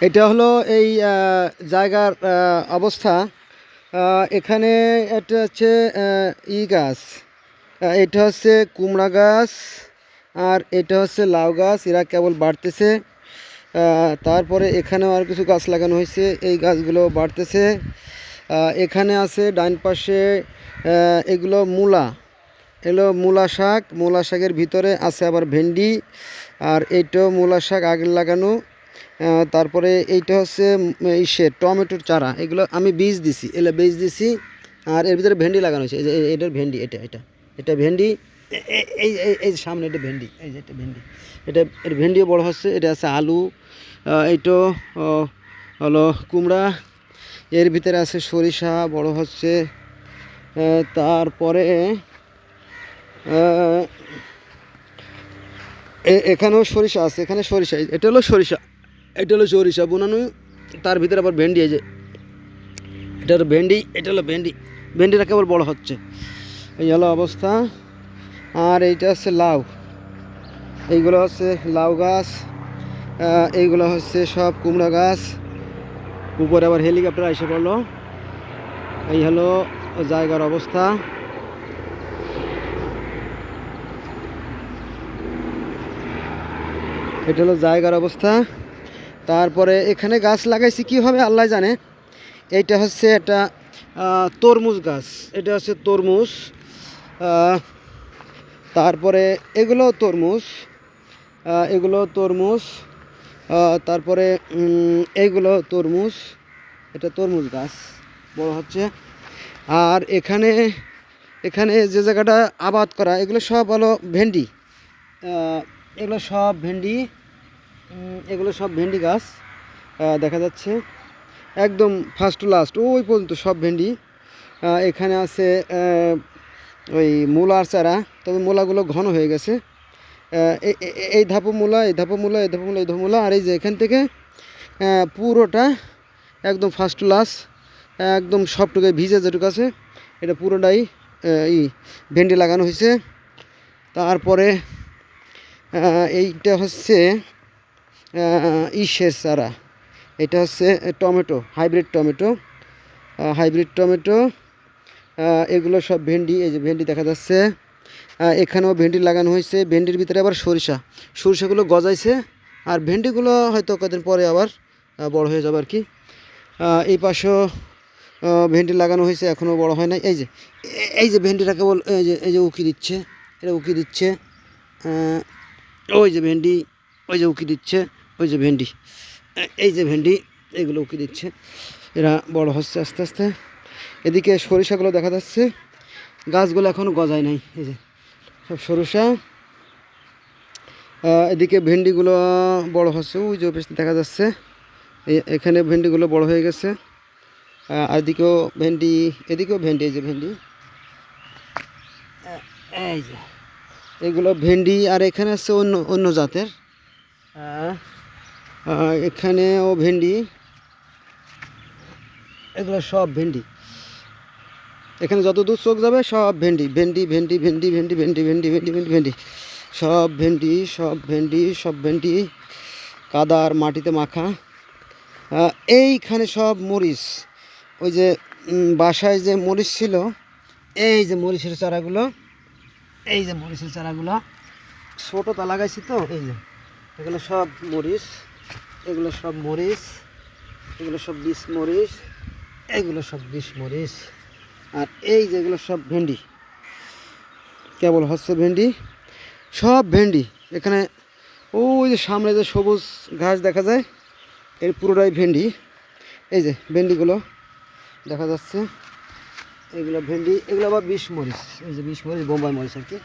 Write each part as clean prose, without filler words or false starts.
এটা হলো এই জায়গার অবস্থা। এখানে এটা হচ্ছে গাছ, এটা হচ্ছে কুমড়া গাছ, আর এটা হচ্ছে লাউ গাছ। এরা কেবল বাড়তেছে। তারপরে এখানেও আর কিছু গাছ লাগানো হয়েছে, এই গাছগুলো বাড়তেছে। এখানে আছে ডান পাশে এগুলো মূলা, এগুলো মূলা শাক। মূলা শাকের ভিতরে আছে আবার ভেন্ডি, আর এইটাও মূলা শাক আগের লাগানো। তারপরে এইটা হচ্ছে টমেটোর চারা, এগুলো আমি বীজ দিছি, এগুলো বীজ দিছি। আর এর ভিতরে ভেন্ডি লাগানো হয়েছে, এই যে এটার ভেন্ডি, এটা ভেন্ডি। এই এই এই সামনে এটা ভেন্ডি, এই যে এটা ভেন্ডি, এর ভেন্ডিও বড় হচ্ছে। এটা আছে আলু, এইটো হলো কুমড়া। এর ভিতরে আছে সরিষা, বড় হচ্ছে। তারপরে এখানেও সরিষা আছে, এখানে সরিষা, এটা হলো সরিষা, এটা হলো সরিষা বোনানো। তার ভিতরে আবার ভেন্ডি, এই যে এটা হলো ভেন্ডি, এটা হলো ভেন্ডি। ভেন্ডিটা কেবল বড় হচ্ছে, এই হলো অবস্থা। আর এইটা হচ্ছে লাউ, এইগুলো হচ্ছে লাউ গাছ। এইগুলো হচ্ছে সব কুমড়া গাছ। উপরে আবার হেলিকপ্টার এসে পড়লো। এই হলো জায়গার অবস্থা। এটা হলো জায়গার অবস্থা। তারপরে এখানে গাছ লাগাইছি কীভাবে আল্লাহ জানে। এইটা হচ্ছে একটা তরমুজ গাছ, এটা হচ্ছে তরমুজ। তারপরে এগুলো তরমুজ, এগুলো তরমুজ। তারপরে এইগুলো তরমুজ, এটা তরমুজ গাছ বড় হচ্ছে। আর এখানে এখানে যে জায়গাটা আবাদ করা, এগুলো সব হলো ভেন্ডি। এগুলো সব ভেন্ডি, এগুলো সব ভেন্ডি গাছ দেখা যাচ্ছে একদম ফার্স্ট টু লাস্ট ওই পর্যন্ত সব ভেন্ডি। এখানে আছে ওই মূলার চারা, তবে মূলাগুলো ঘন হয়ে গেছে। এই ধাপু মূলা, এই ধাপু মূলা, এই ধাপু মূলা, এই ধাপু মূলা। আর এই যে এখান থেকে পুরোটা একদম ফার্স্ট টু লাস্ট, একদম সবটুকু ভিজে যেটুকু আছে, এটা পুরোটাই ভেন্ডি লাগানো হয়েছে। তারপরে এইটা হচ্ছে ইসের চারা, এটা হচ্ছে tomato, hybrid tomato, hybrid tomato. এগুলো সব ভেন্ডি, এই যে ভেন্ডি দেখা যাচ্ছে। এখানেও ভেন্ডি লাগানো হয়েছে, ভেন্ডির ভিতরে আবার সরিষাগুলো গজাইছে। আর ভেন্ডিগুলো হয়তো কদিন পরে আবার বড় হয়ে যাবে আর কি। এই পাশেও ভেন্ডি লাগানো হয়েছে, এখনও বড় হয় নাই। এই যে ভেন্ডিটা কেবল এই যে উকি দিচ্ছে, এটা উকি দিচ্ছে। ওই যে ভেন্ডি, ওই যে উকি দিচ্ছে, ওই যে ভেন্ডি, এই যে ভেন্ডি, এগুলো উকি দিচ্ছে। এরা বড় হচ্ছে আস্তে আস্তে। এদিকে সরিষাগুলো দেখা যাচ্ছে, গাছগুলো এখনও গজায় নাই, এই যে সব সরিষা। এদিকে ভেন্ডিগুলো বড় হচ্ছে, ওই যে বেশ দেখা যাচ্ছে। এখানে ভেন্ডিগুলো বড় হয়ে গেছে। আর এদিকেও ভেন্ডি, এদিকেও ভেন্ডি, এই যে ভেন্ডি, এই যে এগুলো ভেন্ডি। আর এখানে আছে অন্য অন্য জাতের, এখানেও ভেন্ডি, এগুলো সব ভেন্ডি। এখানে যত দূর চোখ যাবে সব ভেন্ডি, ভেন্ডি, ভেন্ডি, ভেন্ডি, ভেন্ডি, ভেন্ডি, ভেন্ডি, ভেন্ডি, ভেন্ডি, ভেন্ডি, সব ভেন্ডি, সব ভেন্ডি, সব ভেন্ডি, কাদার মাটিতে মাখা। এইখানে সব মরিচ, ওই যে বাসায় যে মরিচ ছিল, এই যে মরিচের চারাগুলো, এই যে মরিচের চারাগুলো ছোটোটা লাগাইছি তো, এই যে এগুলো সব মরিচ, এগুলো সব মরিচ, এগুলো সব বিষ মরিচ, এগুলো সব বিষ মরিচ। আর এই যেগুলো সব ভেন্ডি, কেবল হচ্ছে ভেন্ডি, সব ভেন্ডি। এখানে ওই যে সামনে যে সবুজ ঘাস দেখা যায়, এর পুরোটাই ভেন্ডি। এই যে ভেন্ডিগুলো দেখা যাচ্ছে, এগুলো ভেন্ডি, এগুলো আবার বিষ মরিচ, এই যে বিষ মরিচ, বোম্বাই মরিচ আর কি,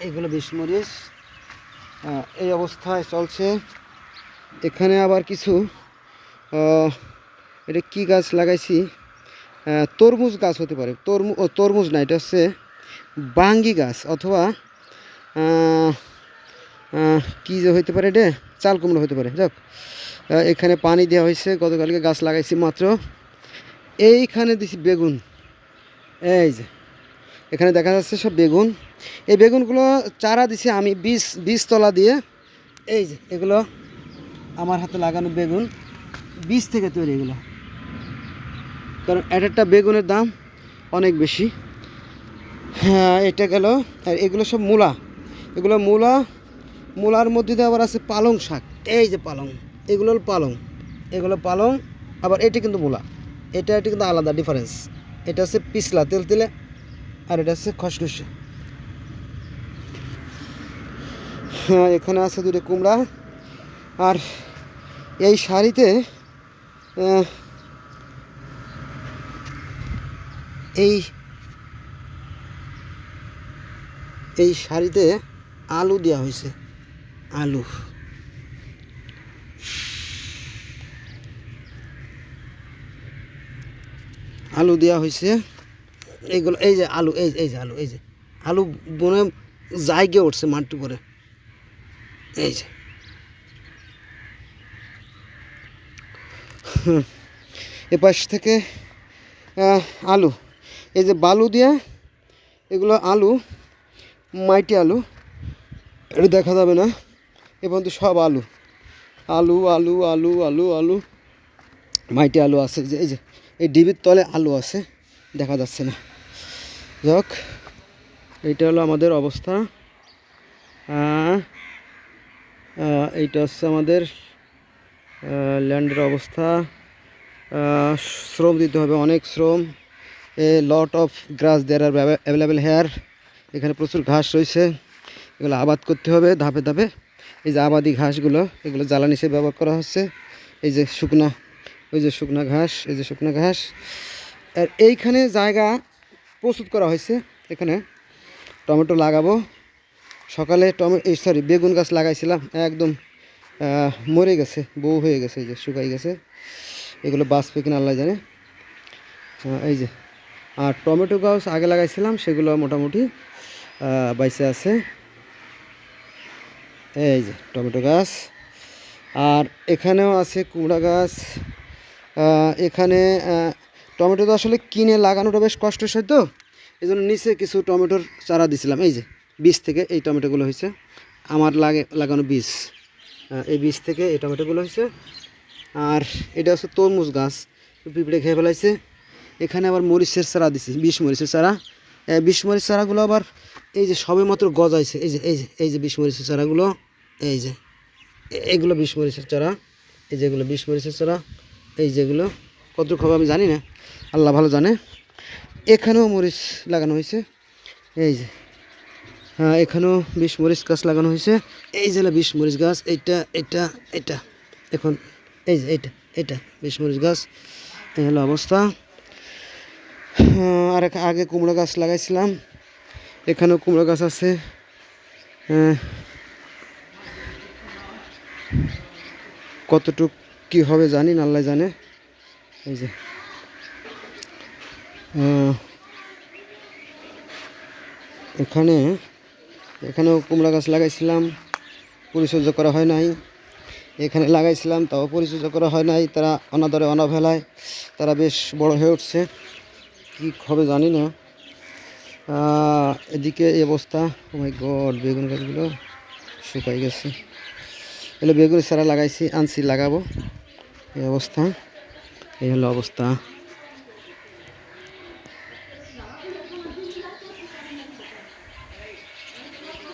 এইগুলো বিষ মরিচ। এই অবস্থায় চলছে। এখানে আবার কিছু এটা কি গাছ লাগাইছি, তরমুজ গাছ হতে পারে, তরমুজ না, এটা হচ্ছে বাঙ্গি গাছ, অথবা কী যে হইতে পারে, এটা চাল কুমড়ো হতে পারে। যাক, এখানে পানি দেওয়া হয়েছে, গতকালকে গাছ লাগাইছি মাত্র। এইখানে দিছি বেগুন, এই যে এখানে দেখা যাচ্ছে সব বেগুন। এই বেগুনগুলো চারা দিছি আমি বীজতলা দিয়ে। এই যে এগুলো আমার হাতে লাগানো বেগুন, বীজ থেকে তৈরি এগুলো, কারণ একটা বেগুনের দাম অনেক বেশি। হ্যাঁ, এটা গেল। আর এগুলো সব মূলা, এগুলো মূলা। মূলার মধ্যে দিয়ে আবার আছে পালং শাক, এই যে পালং, এগুলো হলো পালং, এগুলো পালং। আবার এটা কিন্তু মূলা, এটা কিন্তু আলাদা ডিফারেন্স। এটা হচ্ছে পিছলা তেলতেলে, আর এটা হচ্ছে খসখসে। হ্যাঁ, এখানে আছে দুটো কুমড়া। আর এই শাড়িতে এই এই শাড়িতে আলু দেওয়া হয়েছে, আলু। আলু দেওয়া হয়েছে এইগুলো, এই যে আলু, এই যে আলু, এই যে আলু বনে জায়গা উঠছে মাটির উপরে, এই যে। এপাশ থেকে আলু, এই যে বালু দিয়া, এগুলো আলু, মাইটি আলু, এটা দেখা যাবে না এ পর্যন্ত সব আলু, আলু আলু আলু আলু আলু, মাইটি আলু আছে, যে এই যে এই ডিবির তলে আলু আছে, দেখা যাচ্ছে না। যাক, এইটা হলো আমাদের অবস্থা। এইটা হচ্ছে আমাদের ল্যান্ডের অবস্থা। শ্রম দিতে হবে, অনেক শ্রম। A lot of grass there are available here. এখানে প্রচুর ঘাস রয়েছে, এগুলো আবাদ করতে হবে ধাপে ধাপে। এই যে আবাদি ঘাসগুলো, এগুলো জ্বালানি হিসেবে ব্যবহার করা হচ্ছে। এই যে শুকনা, ওই যে শুকনা ঘাস, এই যে শুকনা ঘাস। আর এইখানে জায়গা প্রস্তুত করা হয়েছে, এখানে টমেটো লাগাবো। সকালে বেগুন গাছ লাগাইছিলাম, একদম মরে গেছে, বউ হয়ে গেছে, এই যে শুকাই গেছে। এগুলো বাঁচবে কিনা আল্লাহ জানে। এই যে, আর টমেটো গাছ আগে লাগাইছিলাম, সেগুলো মোটামুটি বাইসে আছে। এই যে টমেটো গাছ। আর এখানেও আছে কুমড়া গাছ। এখানে টমেটো তো আসলে কিনে লাগানোটা বেশ কষ্টসাধ্য, এই জন্য নিচে কিছু টমেটোর চারা দিছিলাম। এই যে বীজ থেকে এই টমেটোগুলো হয়েছে, আমার লাগানো বীজ। এই বীজ থেকে এই টমেটোগুলো হয়েছে। আর এটা হচ্ছে তরমুজ গাছ, পিঁপড়ে খেয়ে ফেলাইছে। এখানে আবার মরিচের চারা দিছি, 20 মরিচের চারা। 20 মরিচ চারাগুলো আবার এই যে সবে মাত্র গজাইছে। এই যে এই যে এই যে 20 মরিচের চারাগুলো, এই যে এইগুলো 20 মরিচের চারা, এই যেগুলো 20 মরিচের চারা, এই যেগুলো কতটুকু হবে আমি জানি না, আল্লাহ ভালো জানে। এখানেও মরিচ লাগানো হয়েছে, এই যে। হ্যাঁ, এখানেও 20 মরিচ গাছ লাগানো হয়েছে। এই যে 20 মরিচ গাছ, এইটা এটা এটা এখন, এই যে এটা 20 মরিচ গাছ। এই হলো অবস্থা। আর আগে কুমড়ো গাছ লাগাইছিলাম, এখানেও কুমড়ো গাছ আছে। কতটুক কি হবে জানি না, আল্লাহ জানে। এই যে এখানেও কুমড়া গাছ লাগাইছিলাম, পরিচর্যা করা হয় নাই। এখানে লাগাইছিলাম, তাও পরিচর্যা করা হয় নাই। তারা অনাদরে অনাবেলায় তারা বেশ বড় হয়ে উঠছে, কী হবে জানি না। এদিকে এই অবস্থা। ও মাই গড, বেগুন গাছগুলো শুকাই গেছে। এগুলো বেগুনের চারা আনছি, লাগাবো। এই অবস্থা, এই হলো অবস্থা।